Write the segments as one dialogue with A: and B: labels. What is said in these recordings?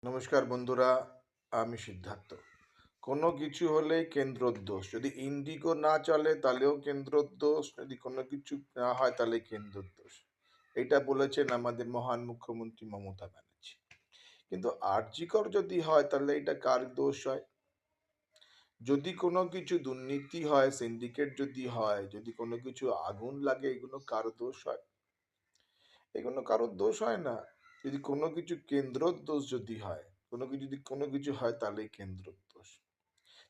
A: নমস্কার বন্ধুরা, আমি সিদ্ধার্থ। কোনো কিছু হলেই কেন্দ্রর দোষ। যদি ইন্ডিগো না চলে তাহলেও কেন্দ্রর দোষ, যদি কোনো কিছু না হয় তাহলে কেন্দ্রর দোষ। এটা বলেছেন আমাদের মহান মুখ্যমন্ত্রী মমতা ব্যানার্জি। কিন্তু আরজি কর যদি হয় তাহলে এটা কার দোষ হয়? যদি কোনো কিছু দুর্নীতি হয়, সিন্ডিকেট যদি হয়, যদি কোনো কিছু আগুন লাগে, এগুলো কার দোষ হয়? এগুলো কারোর দোষ হয় না। যদি কোনো কিছু কেন্দ্রর দোষ যদি হয়, কোনো কিছু হয় তাহলেই কেন্দ্রর দোষ।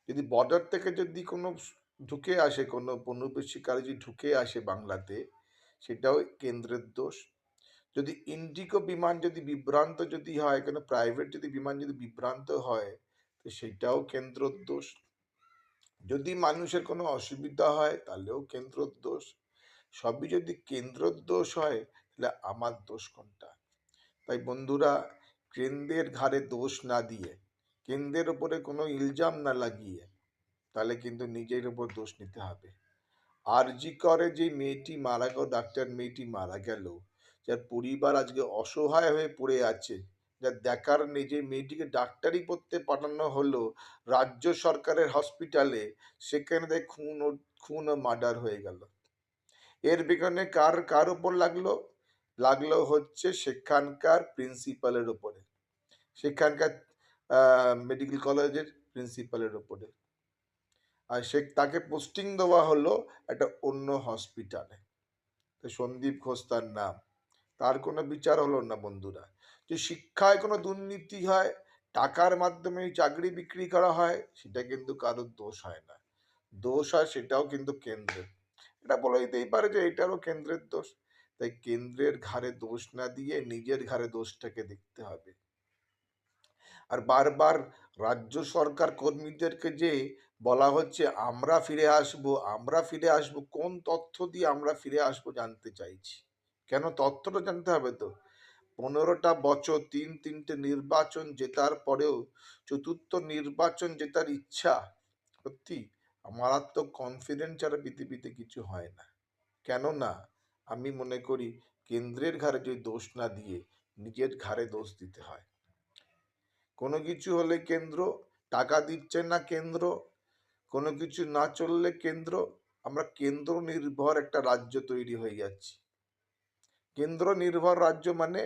A: যদি বর্ডার থেকে যদি কোনো ঢুকে আসে, কোনো অনুপ্রবেশকারী যদি ঢুকে আসে বাংলাতে, সেটাও কেন্দ্রের দোষ। যদি ইন্ডিগো বিমান যদি বিভ্রান্ত যদি হয়, কোনো প্রাইভেট যদি বিমান যদি বিভ্রান্ত হয়, তো সেটাও কেন্দ্রর দোষ। যদি মানুষের কোনো অসুবিধা হয় তাহলেও কেন্দ্রর দোষ। সবই যদি কেন্দ্রর দোষ হয় তাহলে আমার দোষ কোনটা? তাই বন্ধুরা, কেন্দ্রের ঘাড়ে দোষ না দিয়ে, কেন্দ্রের ওপরে কোনো ইলজাম না লাগিয়ে, তাহলে কিন্তু নিজের উপর দোষ নিতে হবে। আরজি করে যে মেয়েটি মারা গেল, ডাক্তার মেয়েটি মারা গেল, যার পরিবার আজকে অসহায় হয়ে পড়ে আছে, যার দেখার নেই, যে মেয়েটিকে ডাক্তারি পড়তে পাঠানো হলো রাজ্য সরকারের হসপিটালে, সেখানে দেখে খুন ও মার্ডার হয়ে গেল। এর বিজ্ঞানে কার কার উপর লাগলো? লাগলো হচ্ছে সেখানকার প্রিন্সিপালের উপরে, সেখানকার মেডিকেল কলেজের প্রিন্সিপালের উপরে। আর তাকে পোস্টিং দেওয়া হলো একটা অন্য হসপিটালে। তো সন্দীপ ঘোষ তার নাম। তার কোনো বিচার হলো না বন্ধুরা। যে শিক্ষায় কোনো দুর্নীতি হয়, টাকার মাধ্যমে চাকরি বিক্রি করা হয়, সেটা কিন্তু কারোর দোষ হয় না। দোষ হয় সেটাও কিন্তু কেন্দ্রের। এটা বলে দিতেই পারে যে এটারও কেন্দ্রের দোষ। তাই কেন্দ্রের ঘাড়ে দোষ না দিয়ে নিজের ঘাড়ে দোষটাকে দেখতে হবে। আর বারবার রাজ্য সরকার কর্মীদেরকে যে বলা হচ্ছে আমরা ফিরে আসব, আমরা ফিরে আসব, কোন তথ্য দিয়ে আমরা ফিরে আসব জানতে চাইছি। কেন? তথ্যটা জানতে হবে তো। 15টা বছর, তিনটে নির্বাচন জেতার পরেও চতুর্থ নির্বাচন জেতার ইচ্ছা, সত্যি মারাত্মক কনফিডেন্স ছাড়া পৃথিবীতে কিছু হয় না। কেননা আমি মনে করি কেন্দ্রের ঘাড়ে যদি দোষ না দিয়ে নিজের ঘাড়ে দোষ দিতে হয়। কোনো কিছু হলে কেন্দ্র, টাকা দিচ্ছে না কেন্দ্র, কোনো কিছু না চললে কেন্দ্র, আমরা কেন্দ্র নির্ভর একটা রাজ্য তৈরি হয়ে যাচ্ছি। কেন্দ্র নির্ভর রাজ্য মানে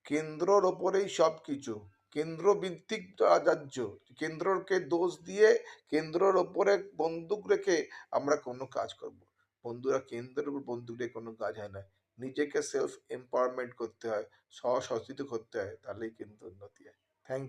A: কেন্দ্রর ওপরেই সব কিছু, কেন্দ্র ভিত্তিক রাজ্য। কেন্দ্রকে দোষ দিয়ে কেন্দ্রর ওপরে বন্দুক রেখে আমরা কোনো কাজ করব? বন্ধুরা, কেন্দ্রের উপর বন্দুক রেখে কোনো কাজ হয় না। নিজেকে সেলফ এম্পাওয়ারমেন্ট করতে হয়, স্বশাসিত করতে হয়, তাহলেই কিন্তু উন্নতি হয়। থ্যাংক